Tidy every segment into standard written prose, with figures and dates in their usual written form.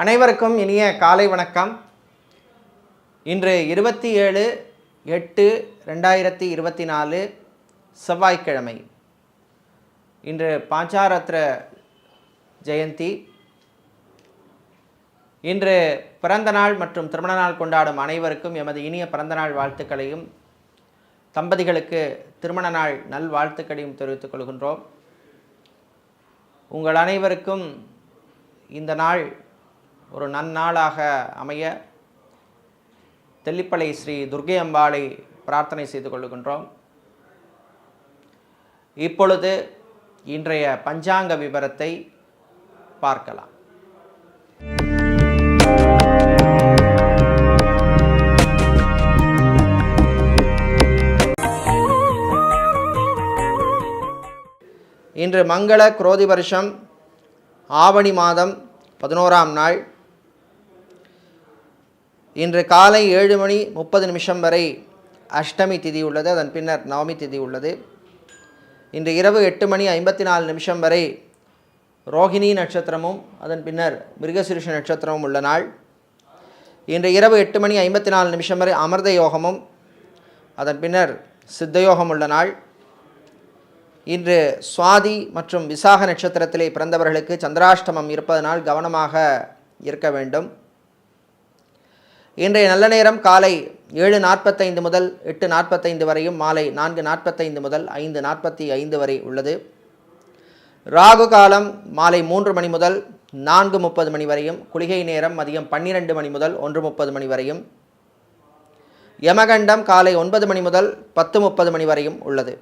அனைவருக்கும் இனிய காலை வணக்கம். இன்று 27/8/2024 செவ்வாய்க்கிழமை. இன்று பாஞ்சாரத்ர ஜெயந்தி. இன்று பிறந்த நாள் மற்றும் திருமண நாள் கொண்டாடும் அனைவருக்கும் எமது இனிய பிறந்தநாள் வாழ்த்துக்களையும் தம்பதிகளுக்கு திருமண நாள் நல்வாழ்த்துக்களையும் தெரிவித்துக் கொள்கின்றோம். உங்கள் அனைவருக்கும் இந்த நாள் ஒரு நன்னாளாக அமைய தெல்லிப்பளை ஸ்ரீ துர்க்கை அம்பாளை பிரார்த்தனை செய்து கொள்கின்றோம். இப்பொழுது இன்றைய பஞ்சாங்க விவரத்தை பார்க்கலாம். இன்று மங்கள குரோதி வருஷம் ஆவணி மாதம் 11ஆம் நாள். இன்று காலை 7:30 வரை அஷ்டமி திதி உள்ளது. அதன் பின்னர் நவமி திதி உள்ளது. இன்று இரவு 8:54 வரை ரோஹிணி நட்சத்திரமும் அதன் பின்னர் மிருகசிருஷ நட்சத்திரமும் உள்ள நாள். இன்று இரவு 8:54 வரை அமிர்த யோகமும் அதன் பின்னர் சித்தயோகம் உள்ள நாள். இன்று சுவாதி மற்றும் விசாக நட்சத்திரத்திலே பிறந்தவர்களுக்கு சந்திராஷ்டமம் இருப்பதனால் கவனமாக இருக்க வேண்டும். இன்றைய நல்ல நேரம் காலை 7:45 முதல் 8:45 வரையும் மாலை 4:45 முதல் 5:45 வரை உள்ளது. ராகு காலம் மாலை 3 மணி முதல் 4:30 மணி வரையும், குளிகை நேரம் மதியம் 12 மணி முதல் 1:30 மணி வரையும், யமகண்டம் காலை 9 மணி முதல் 10:30 மணி வரையும் உள்ளது.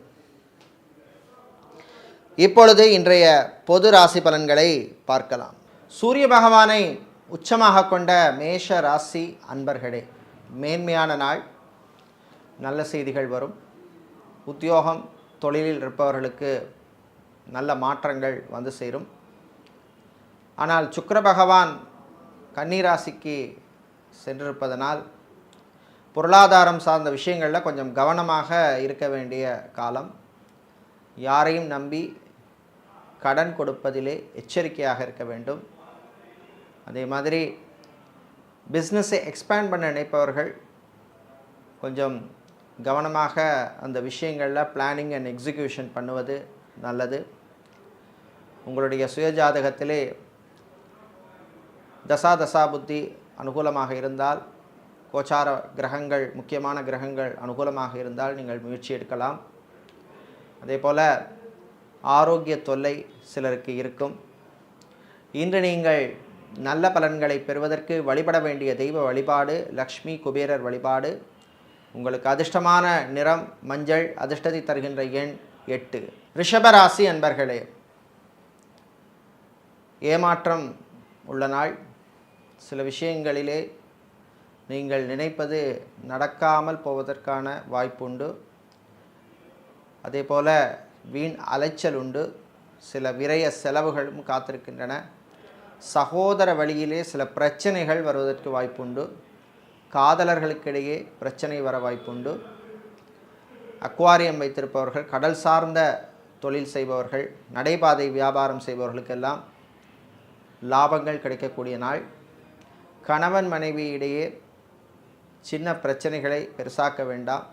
இப்பொழுது இன்றைய பொது ராசி பலன்களை பார்க்கலாம். சூரிய பகவானை உச்சமாக கொண்ட மேஷ ராசி அன்பர்களே, மேன்மையான நாள். நல்ல செய்திகள் வரும். உத்தியோகம் தொழிலில் இருப்பவர்களுக்கு நல்ல மாற்றங்கள் வந்து சேரும். ஆனால் சுக்கிர பகவான் கன்னிராசிக்கு சென்றிருப்பதனால் பொருளாதாரம் சார்ந்த விஷயங்களில் கொஞ்சம் கவனமாக இருக்க வேண்டிய காலம். யாரையும் நம்பி கடன் கொடுப்பதிலே எச்சரிக்கையாக இருக்க வேண்டும். அதே மாதிரி பிஸ்னஸை எக்ஸ்பேண்ட் பண்ண நினைப்பவர்கள் கொஞ்சம் கவனமாக அந்த விஷயங்களில் பிளானிங் அண்ட் எக்ஸிக்யூஷன் பண்ணுவது நல்லது. உங்களுடைய சுயஜாதகத்திலே தசா புத்தி அனுகூலமாக இருந்தால், கோச்சார கிரகங்கள் முக்கியமான கிரகங்கள் அனுகூலமாக இருந்தால் நீங்கள் முயற்சி எடுக்கலாம். அதே போல் ஆரோக்கிய தொல்லை சிலருக்கு இருக்கும். இன்று நீங்கள் நல்ல பலன்களை பெறுவதற்கு வழிபட வேண்டிய தெய்வ வழிபாடு லக்ஷ்மி குபேரர் வழிபாடு. உங்களுக்கு அதிர்ஷ்டமான நிறம் மஞ்சள். அதிர்ஷ்டத்தை தருகின்ற எண் 8. ரிஷபராசி அன்பர்களே, ஏமாற்றம் உள்ள நாள். சில விஷயங்களிலே நீங்கள் நினைப்பது நடக்காமல் போவதற்கான வாய்ப்புண்டு. அதே போல் வீண் அலைச்சல் உண்டு. சில விரய செலவுகளும் காத்திருக்கின்றன. சகோதர வழியிலே சில பிரச்சனைகள் வருவதற்கு வாய்ப்புண்டு. காதலர்களுக்கிடையே பிரச்சனை வர வாய்ப்புண்டு. அக்வாரியம் வைத்திருப்பவர்கள், கடல் சார்ந்த தொழில் செய்பவர்கள், நடைபாதை வியாபாரம் செய்பவர்களுக்கெல்லாம் லாபங்கள் கிடைக்கக்கூடிய நாள். கணவன் மனைவி இடையே சின்ன பிரச்சனைகளை பெருசாக்க வேண்டாம்.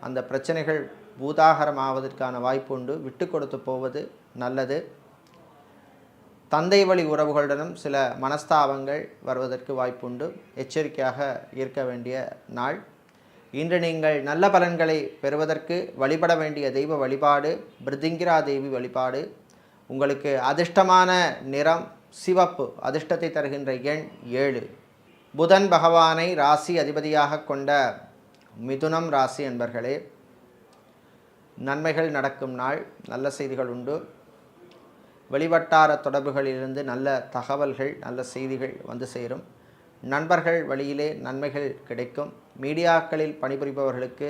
அந்த பிரச்சனைகள் பூதாகரமாவதற்கான வாய்ப்பு உண்டு. விட்டு கொடுத்து போவது நல்லது. தந்தை வழி உறவுகளுடனும் சில மனஸ்தாபங்கள் வருவதற்கு வாய்ப்புண்டு. எச்சரிக்கையாக இருக்க வேண்டிய நாள். இன்று நீங்கள் நல்ல பலன்களை பெறுவதற்கு வழிபட வேண்டிய தெய்வ வழிபாடு பிருதிங்கிரா தேவி வழிபாடு. உங்களுக்கு அதிர்ஷ்டமான நிறம் சிவப்பு. அதிர்ஷ்டத்தை தருகின்ற எண் 7. புதன் பகவானை ராசி அதிபதியாக கொண்ட மிதுனம் ராசி என்பர்களே, நன்மைகள் நடக்கும் நாள். நல்ல செய்திகள் உண்டு. வெளிவட்டார தொடர்புகளிலிருந்து நல்ல தகவல்கள், நல்ல செய்திகள் வந்து சேரும். நண்பர்கள் வழியிலே நன்மைகள் கிடைக்கும். மீடியாக்களில் பணிபுரிபவர்களுக்கு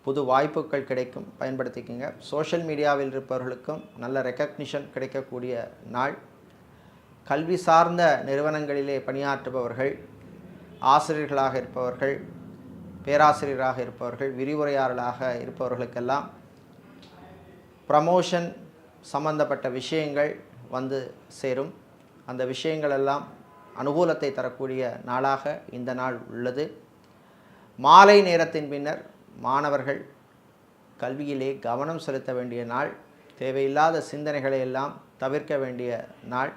புது வாய்ப்புகள் கிடைக்கும், பயன்படுத்திக்கங்க. சோஷியல் மீடியாவில் இருப்பவர்களுக்கும் நல்ல ரெக்கக்னிஷன் கிடைக்கக்கூடிய நாள். கல்வி சார்ந்த நிறுவனங்களிலே பணியாற்றுபவர்கள், ஆசிரியர்களாக இருப்பவர்கள், பேராசிரியராக இருப்பவர்கள், விரிவுரையாளர்களாக இருப்பவர்களுக்கெல்லாம் ப்ரமோஷன் சம்பந்தப்பட்ட விஷயங்கள் வந்து சேரும். அந்த விஷயங்கள் எல்லாம் அனுகூலத்தை தரக்கூடிய நாளாக இந்த நாள் உள்ளது. மாலை நேரத்தின் பின்னர் மாணவர்கள் கல்வியிலே கவனம் செலுத்த வேண்டிய நாள். தேவையில்லாத சிந்தனைகளை எல்லாம் தவிர்க்க வேண்டிய நாள்.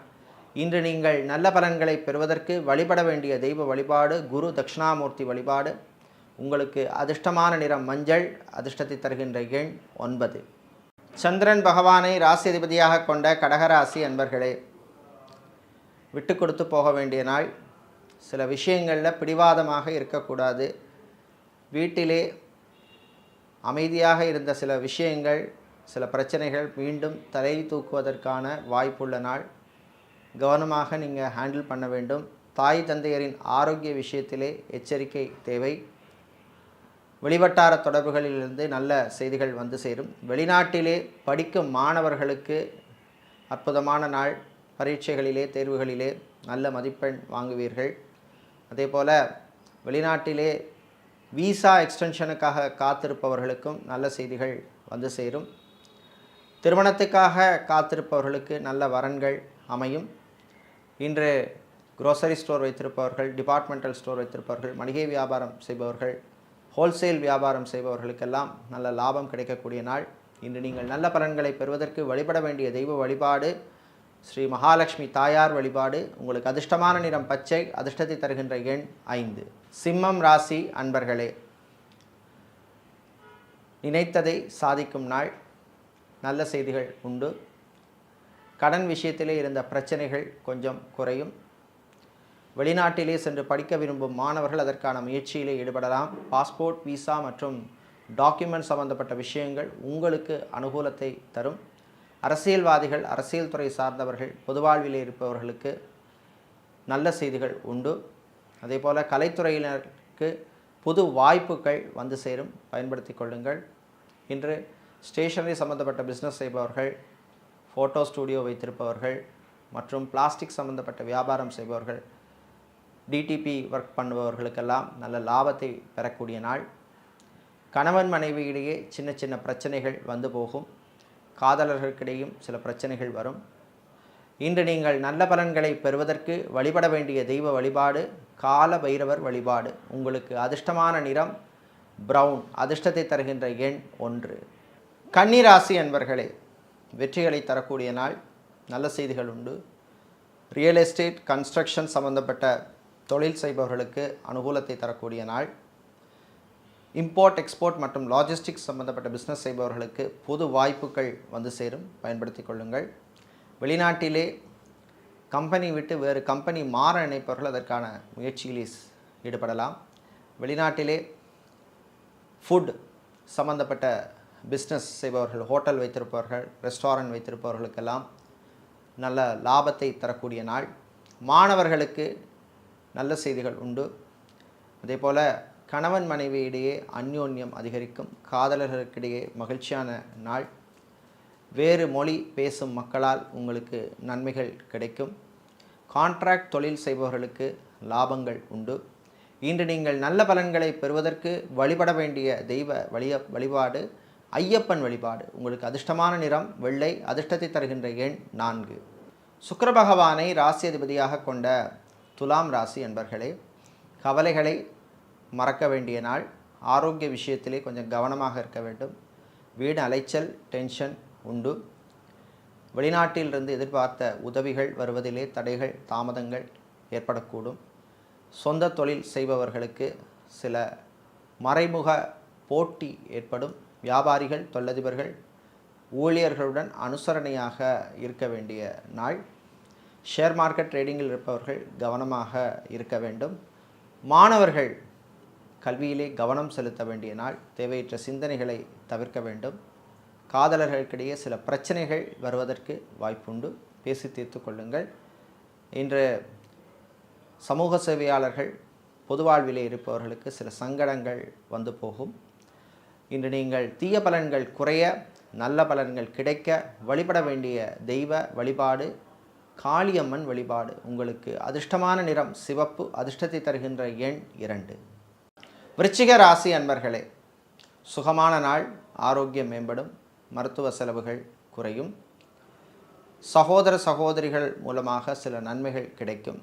இன்று நீங்கள் நல்ல பலன்களை பெறுவதற்கு வழிபட வேண்டிய தெய்வ வழிபாடு குரு தட்சிணாமூர்த்தி வழிபாடு. உங்களுக்கு அதிர்ஷ்டமான நிறம் மஞ்சள், அதிர்ஷ்டத்தை தருகின்ற எண் 9. சந்திரன் பகவானை ராசி அதிபதியாக கொண்ட கடகராசி அன்பர்களே, விட்டு கொடுத்து போக வேண்டிய நாள். சில விஷயங்களில் பிடிவாதமாக இருக்கக்கூடாது. வீட்டிலே அமைதியாக இருந்த சில விஷயங்கள், சில பிரச்சனைகள் மீண்டும் தலை தூக்குவதற்கான வாய்ப்புள்ள நாள். கவனமாக நீங்கள் ஹேண்டில் பண்ண வேண்டும். தாய் தந்தையரின் ஆரோக்கிய விஷயத்திலே எச்சரிக்கை தேவை. வெளிவட்டார தொடர்புகளிலிருந்து நல்ல செய்திகள் வந்து சேரும். வெளிநாட்டிலே படிக்கும் மாணவர்களுக்கு அற்புதமான நாள். பரீட்சைகளிலே தேர்வுகளிலே நல்ல மதிப்பெண் வாங்குவீர்கள். அதே போல் வெளிநாட்டிலே விசா எக்ஸ்டென்ஷனுக்காக காத்திருப்பவர்களுக்கும் நல்ல செய்திகள் வந்து சேரும். திருமணத்துக்காக காத்திருப்பவர்களுக்கு நல்ல வரன்கள் அமையும். இன்று க்ரோசரி ஸ்டோர் வைத்திருப்பவர்கள், டிபார்ட்மெண்டல் ஸ்டோர் வைத்திருப்பவர்கள், மளிகை வியாபாரம் செய்பவர்கள், ஹோல்சேல் வியாபாரம் செய்பவர்களுக்கெல்லாம் நல்ல லாபம் கிடைக்கக்கூடிய நாள். இன்று நீங்கள் நல்ல பலன்களை பெறுவதற்கு வழிபட வேண்டிய தெய்வ வழிபாடு ஸ்ரீ மகாலட்சுமி தாயார் வழிபாடு. உங்களுக்கு அதிர்ஷ்டமான நிறம் பச்சை, அதிர்ஷ்டத்தை தருகின்ற எண் 5. சிம்மம் ராசி அன்பர்களே, நினைத்ததை சாதிக்கும் நாள். நல்ல செய்திகள் உண்டு. கடன் விஷயத்திலே இருந்த பிரச்சனைகள் கொஞ்சம் குறையும். வெளிநாட்டிலே சென்று படிக்க விரும்பும் மாணவர்கள் அதற்கான முயற்சியிலே ஈடுபடலாம். பாஸ்போர்ட், விசா மற்றும் டாக்குமெண்ட் சம்பந்தப்பட்ட விஷயங்கள் உங்களுக்கு அனுகூலத்தை தரும். அரசியல்வாதிகள், அரசியல் துறை சார்ந்தவர்கள், பொது வாழ்விலே இருப்பவர்களுக்கு நல்ல செய்திகள் உண்டு. அதே போல் கலைத்துறையினருக்கு புது வாய்ப்புகள் வந்து சேரும், பயன்படுத்தி கொள்ளுங்கள். இன்று ஸ்டேஷனரி சம்பந்தப்பட்ட பிஸ்னஸ் செய்பவர்கள், ஃபோட்டோ ஸ்டூடியோ வைத்திருப்பவர்கள் மற்றும் பிளாஸ்டிக் சம்பந்தப்பட்ட வியாபாரம் செய்பவர்கள், டிடிபி ஒர்க் பண்ணுபவர்களுக்கெல்லாம் நல்ல லாபத்தை பெறக்கூடிய நாள். கணவன் மனைவியிடையே சின்ன சின்ன பிரச்சனைகள் வந்து போகும். காதலர்களுக்கிடையும் சில பிரச்சனைகள் வரும். இன்று நீங்கள் நல்ல பலன்களை பெறுவதற்கு வழிபட வேண்டிய தெய்வ வழிபாடு கால பைரவர் வழிபாடு. உங்களுக்கு அதிர்ஷ்டமான நிறம் பிரவுன், அதிர்ஷ்டத்தை தருகின்ற எண் 1. கன்னிராசி அன்பர்களே, வெற்றிகளை தரக்கூடிய நாள். நல்ல செய்திகள் உண்டு. ரியல் எஸ்டேட், கன்ஸ்ட்ரக்ஷன் சம்பந்தப்பட்ட தொழில் செய்பவர்களுக்கு அனுகூலத்தை தரக்கூடிய நாள். இம்போர்ட், எக்ஸ்போர்ட் மற்றும் லாஜிஸ்டிக்ஸ் சம்பந்தப்பட்ட பிஸ்னஸ் செய்பவர்களுக்கு புது வாய்ப்புகள் வந்து சேரும், பயன்படுத்தி கொள்ளுங்கள். வெளிநாட்டிலே கம்பெனி விட்டு வேறு கம்பெனி மாற நினைப்பவர்கள் அதற்கான முயற்சியில் ஈடுபடலாம். வெளிநாட்டிலே ஃபுட் சம்பந்தப்பட்ட பிஸ்னஸ் செய்பவர்கள், ஹோட்டல் வைத்திருப்பவர்கள், ரெஸ்டாரண்ட் வைத்திருப்பவர்களுக்கெல்லாம் நல்ல லாபத்தை தரக்கூடிய நாள். மாணவர்களுக்கு நல்ல செய்திகள் உண்டு. அதே போல் கணவன் மனைவியிடையே அந்யோன்யம் அதிகரிக்கும். காதலர்களுக்கிடையே மகிழ்ச்சியான நாள். வேறு மொழி பேசும் மக்களால் உங்களுக்கு நன்மைகள் கிடைக்கும். கான்ட்ராக்ட் தொழில் செய்பவர்களுக்கு லாபங்கள் உண்டு. இன்று நீங்கள் நல்ல பலன்களை பெறுவதற்கு வழிபட வேண்டிய தெய்வ வழிபாடு ஐயப்பன் வழிபாடு. உங்களுக்கு அதிர்ஷ்டமான நிறம் வெள்ளை, அதிர்ஷ்டத்தை தருகின்ற எண் 4. சுக்கிர பகவானை ராசி அதிபதியாக கொண்ட துலாம் ராசி அன்பர்களே, கவலைகளை மறக்க வேண்டிய நாள். ஆரோக்கிய விஷயத்திலே கொஞ்சம் கவனமாக இருக்க வேண்டும். வீண் அலைச்சல், டென்ஷன் உண்டு. வெளிநாட்டிலிருந்து எதிர்பார்த்த உதவிகள் வருவதிலே தடைகள், தாமதங்கள் ஏற்படக்கூடும். சொந்த தொழில் செய்பவர்களுக்கு சில மறைமுக போட்டி ஏற்படும். வியாபாரிகள், தொழிலதிபர்கள், ஊழியர்களுடன் அனுசரணையாக இருக்க வேண்டிய நாள். ஷேர் மார்க்கெட் ட்ரேடிங்கில் இருப்பவர்கள் கவனமாக இருக்க வேண்டும். மாணவர்கள் கல்வியிலே கவனம் செலுத்த வேண்டிய நாள். தேவையற்ற சிந்தனைகளை தவிர்க்க வேண்டும். காதலர்களுக்கிடையே சில பிரச்சனைகள் வருவதற்கு வாய்ப்புண்டு, பேசி தீர்த்து கொள்ளுங்கள். இன்று சமூக சேவையாளர்கள், பொது வாழ்விலே இருப்பவர்களுக்கு சில சங்கடங்கள் வந்து போகும். இன்று நீங்கள் தீய பலன்கள் குறைய, நல்ல பலன்கள் கிடைக்க வழிபட வேண்டிய தெய்வ வழிபாடு காளியம்மன் வழிபாடு. உங்களுக்கு அதிர்ஷ்டமான நிறம் சிவப்பு, அதிர்ஷ்டத்தை தருகின்ற எண் 2. விருச்சிக ராசி அன்பர்களே, சுகமான நாள். ஆரோக்கியம் மேம்படும். மருத்துவ செலவுகள் குறையும். சகோதர சகோதரிகள் மூலமாக சில நன்மைகள் கிடைக்கும்.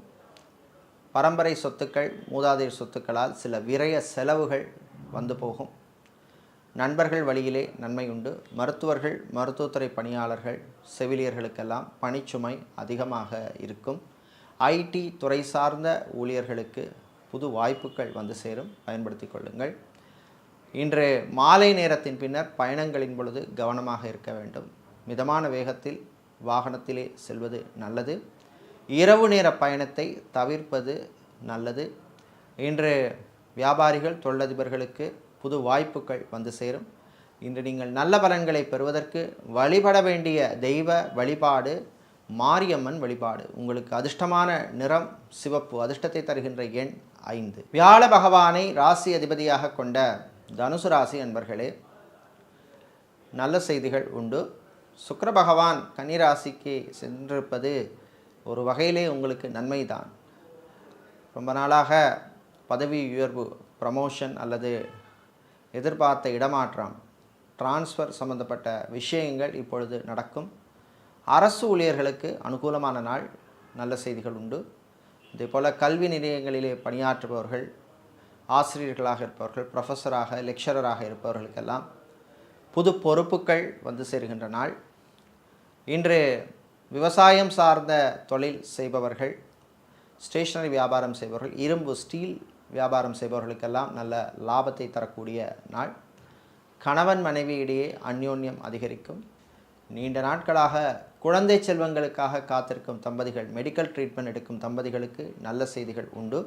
பரம்பரை சொத்துக்கள், மூதாதையர் சொத்துக்களால் சில விரய செலவுகள் வந்து போகும். நண்பர்கள் வழியிலே நன்மை உண்டு. மருத்துவர்கள், மருத்துவத்துறை பணியாளர்கள், செவிலியர்களுக்கெல்லாம் பணிச்சுமை அதிகமாக இருக்கும். ஐடி துறை சார்ந்த ஊழியர்களுக்கு புது வாய்ப்புகள் வந்து சேரும், பயன்படுத்தி கொள்ளுங்கள். இன்று மாலை நேரத்தின் பின்னர் பயணங்களின் பொழுது கவனமாக இருக்க வேண்டும். மிதமான வேகத்தில் வாகனத்திலே செல்வது நல்லது. இரவு நேர பயணத்தை தவிர்ப்பது நல்லது. இன்று வியாபாரிகள், தொழிலதிபர்களுக்கு புது வாய்ப்புகள் வந்து சேரும். இன்று நீங்கள் நல்ல பலன்களை பெறுவதற்கு வழிபட வேண்டிய தெய்வ வழிபாடு மாரியம்மன் வழிபாடு. உங்களுக்கு அதிர்ஷ்டமான நிறம் சிவப்பு. அதிர்ஷ்டத்தை தருகின்ற எண் 5. வியாழ பகவானை ராசி அதிபதியாக கொண்ட தனுசு ராசி அன்பர்களே, நல்ல செய்திகள் உண்டு. சுக்கிர பகவான் கன்னி ராசிக்கு சென்றிருப்பது ஒரு வகையிலே உங்களுக்கு நன்மைதான். ரொம்ப நாளாக பதவி உயர்வு, ப்ரமோஷன் அல்லது எதிர்பார்த்த இடமாற்றம், டிரான்ஸ்ஃபர் சம்பந்தப்பட்ட விஷயங்கள் இப்பொழுது நடக்கும். அரசு ஊழியர்களுக்கு அனுகூலமான நாள், நல்ல செய்திகள் உண்டு. இதேபோல் கல்வி நிலையங்களிலே பணியாற்றுபவர்கள், ஆசிரியர்களாக இருப்பவர்கள், ப்ரொஃபஸராக, லெக்சரராக இருப்பவர்களுக்கெல்லாம் புது பொறுப்புகள் வந்து சேருகின்ற நாள். இன்று விவசாயம் சார்ந்த தொழில் செய்பவர்கள், ஸ்டேஷனரி வியாபாரம் செய்பவர்கள், இரும்பு ஸ்டீல் வியாபாரம் செய்பவர்களுக்கெல்லாம் நல்ல லாபத்தை தரக்கூடிய நாள். கணவன் மனைவியிடையே அந்யோன்யம் அதிகரிக்கும். நீண்ட நாட்களாக குழந்தை செல்வங்களுக்காக காத்திருக்கும் தம்பதிகள், மெடிக்கல் ட்ரீட்மெண்ட் எடுக்கும் தம்பதிகளுக்கு நல்ல செய்திகள் உண்டு.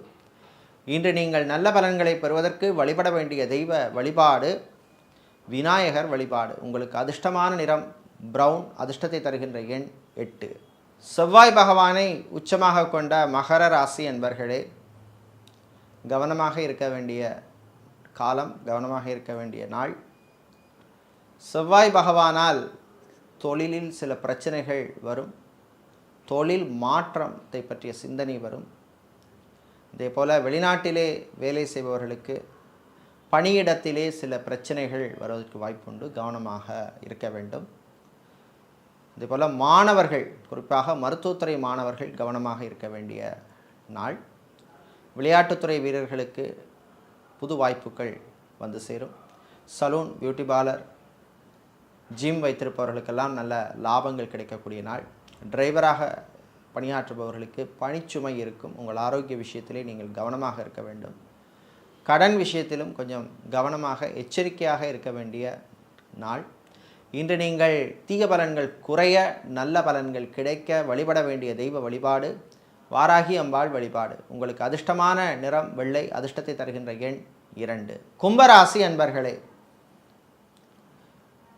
இன்று நீங்கள் நல்ல பலன்களை பெறுவதற்கு வழிபட வேண்டிய தெய்வ வழிபாடு விநாயகர் வழிபாடு. உங்களுக்கு அதிர்ஷ்டமான நிறம் பிரவுன். அதிர்ஷ்டத்தை தருகின்ற எண் 8. செவ்வாய் பகவானை உச்சமாக கொண்ட மகர ராசி என்பர்களே, கவனமாக இருக்க வேண்டிய காலம், கவனமாக இருக்க வேண்டிய நாள். செவ்வாய் பகவானால் தொழிலில் சில பிரச்சனைகள் வரும். தொழில் மாற்றத்தை பற்றிய சிந்தனை வரும். இதே போல் வெளிநாட்டிலே வேலை செய்பவர்களுக்கு பணியிடத்திலே சில பிரச்சனைகள் வருவதற்கு வாய்ப்புண்டு, கவனமாக இருக்க வேண்டும். இதேபோல் மாணவர்கள், குறிப்பாக மருத்துவத்துறை மாணவர்கள் கவனமாக இருக்க வேண்டிய நாள். விளையாட்டுத்துறை வீரர்களுக்கு புது வாய்ப்புகள் வந்து சேரும். சலூன், பியூட்டி பார்லர், ஜிம் வைத்திருப்பவர்களுக்கெல்லாம் நல்ல லாபங்கள் கிடைக்கக்கூடிய நாள். டிரைவராக பணியாற்றுபவர்களுக்கு பணிச்சுமை இருக்கும். உங்கள் ஆரோக்கிய விஷயத்திலே நீங்கள் கவனமாக இருக்க வேண்டும். கடன் விஷயத்திலும் கொஞ்சம் கவனமாக, எச்சரிக்கையாக இருக்க வேண்டிய நாள். இன்று நீங்கள் தீய பலன்கள் குறைய, நல்ல பலன்கள் கிடைக்க வழிபட வேண்டிய தெய்வ வழிபாடு வாராகி அம்பாள் வழிபாடு. உங்களுக்கு அதிர்ஷ்டமான நிறம் வெள்ளை. அதிர்ஷ்டத்தை தருகின்ற எண் 2. கும்பராசி அன்பர்களே,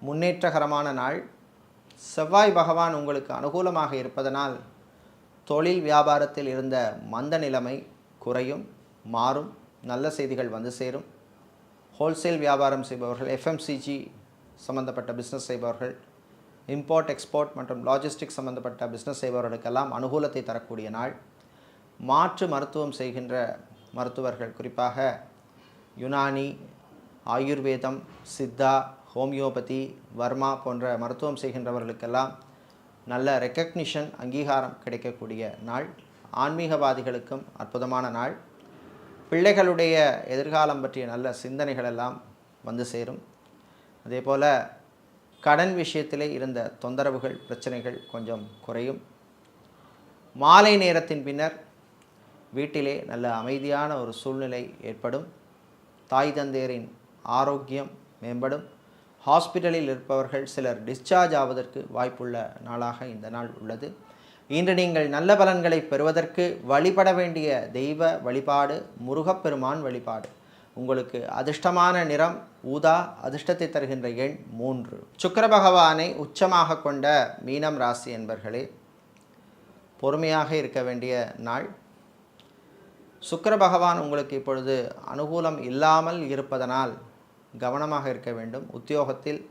முன்னேற்றகரமான நாள். செவ்வாய் பகவான் உங்களுக்கு அனுகூலமாக இருப்பதனால் தொழில் வியாபாரத்தில் இருந்த மந்த நிலைமை குறையும், மாறும். நல்ல செய்திகள் வந்து சேரும். ஹோல்சேல் வியாபாரம் செய்பவர்கள், எஃப்எம்சிஜி சம்பந்தப்பட்ட பிஸ்னஸ் செய்பவர்கள், இம்போர்ட் எக்ஸ்போர்ட் மற்றும் லாஜிஸ்டிக்ஸ் சம்பந்தப்பட்ட பிஸ்னஸ் செய்பவர்களுக்கெல்லாம் அனுகூலத்தை தரக்கூடிய நாள். மாற்று மருத்துவம் செய்கின்ற மருத்துவர்கள், குறிப்பாக யுனானி, ஆயுர்வேதம், சித்தா, ஹோமியோபதி, வர்மா போன்ற மருத்துவம் செய்கின்றவர்களுக்கெல்லாம் நல்ல ரெக்கக்னிஷன், அங்கீகாரம் கிடைக்கக்கூடிய நாள். ஆன்மீகவாதிகளுக்கும் அற்புதமான நாள். பிள்ளைகளுடைய எதிர்காலம் பற்றிய நல்ல சிந்தனைகள் எல்லாம் வந்து சேரும். அதே போல் கடன் விஷயத்திலே இருந்த தொந்தரவுகள், பிரச்சனைகள் கொஞ்சம் குறையும். மாலை நேரத்தின் பின்னர் வீட்டிலே நல்ல அமைதியான ஒரு சூழ்நிலை ஏற்படும். தாய் தந்தையரின் ஆரோக்கியம் மேம்படும். ஹாஸ்பிட்டலில் இருப்பவர்கள் சிலர் டிஸ்சார்ஜ் ஆவதற்கு வாய்ப்புள்ள நாளாக இந்த நாள் உள்ளது. இன்று நீங்கள் நல்ல பலன்களை பெறுவதற்கு வழிபட வேண்டிய தெய்வ வழிபாடு முருகப்பெருமான் வழிபாடு. உங்களுக்கு அதிர்ஷ்டமான நிறம் ஊதா. அதிர்ஷ்டத்தை தருகின்ற எண் 3. சுக்கிர பகவானை உச்சமாக கொண்ட மீனம் ராசி என்பர்களே, பொறுமையாக இருக்க வேண்டிய நாள். சுக்கிர பகவான் உங்களுக்கு இப்பொழுது அனுகூலம் இல்லாமல் இருப்பதனால் கவனமாக இருக்க வேண்டும். உத்தியோகத்தில்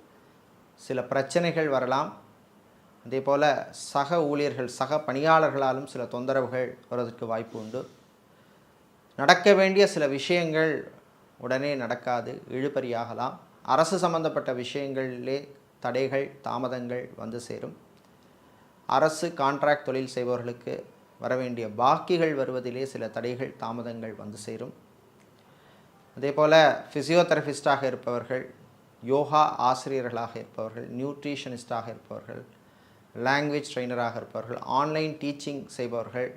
சில பிரச்சனைகள் வரலாம். அதே போல் சக ஊழியர்கள், சக பணியாளர்களாலும் சில தொந்தரவுகள் வருவதற்கு வாய்ப்பு உண்டு. நடக்க வேண்டிய சில விஷயங்கள் உடனே நடக்காது, இழுபறியாகலாம். அரசு சம்பந்தப்பட்ட விஷயங்களிலே தடைகள், தாமதங்கள் வந்து சேரும். அரசு கான்ட்ராக்ட் தொழில் செய்பவர்களுக்கு வரவேண்டிய பாக்கிகள் வருவதிலே சில தடைகள் தாமதங்கள் வந்து சேரும். அதே போல் ஃபிசியோதெரபிஸ்டாக இருப்பவர்கள், யோகா ஆசிரியர்களாக இருப்பவர்கள், நியூட்ரிஷனிஸ்டாக இருப்பவர்கள், லாங்குவேஜ் ட்ரெயினராக இருப்பவர்கள், ஆன்லைன் டீச்சிங் செய்பவர்கள்,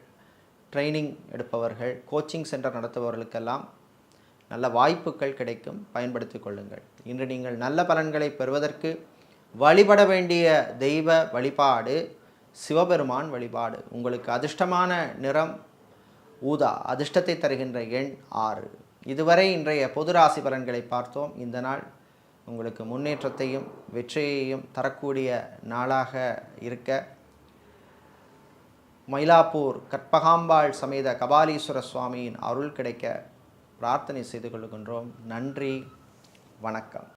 ட்ரைனிங் எடுப்பவர்கள், கோச்சிங் சென்டர் நடத்துபவர்களுக்கெல்லாம் நல்ல வாய்ப்புகள் கிடைக்கும், பயன்படுத்தி கொள்ளுங்கள். இன்று நீங்கள் நல்ல பலன்களை பெறுவதற்கு வழிபட வேண்டிய தெய்வ வழிபாடு சிவபெருமான் வழிபாடு. உங்களுக்கு அதிர்ஷ்டமான நிறம் ஊதா, அதிர்ஷ்டத்தை தருகின்ற எண் 6. இதுவரை இன்றைய பொது ராசி பலன்களை பார்த்தோம். இந்த நாள் உங்களுக்கு முன்னேற்றத்தையும் வெற்றியையும் தரக்கூடிய நாளாக இருக்க மயிலாப்பூர் கற்பகாம்பாள் சமேத கபாலீஸ்வர சுவாமியின் அருள் கிடைக்க பிரார்த்தனை செய்து கொள்கின்றோம். நன்றி, வணக்கம்.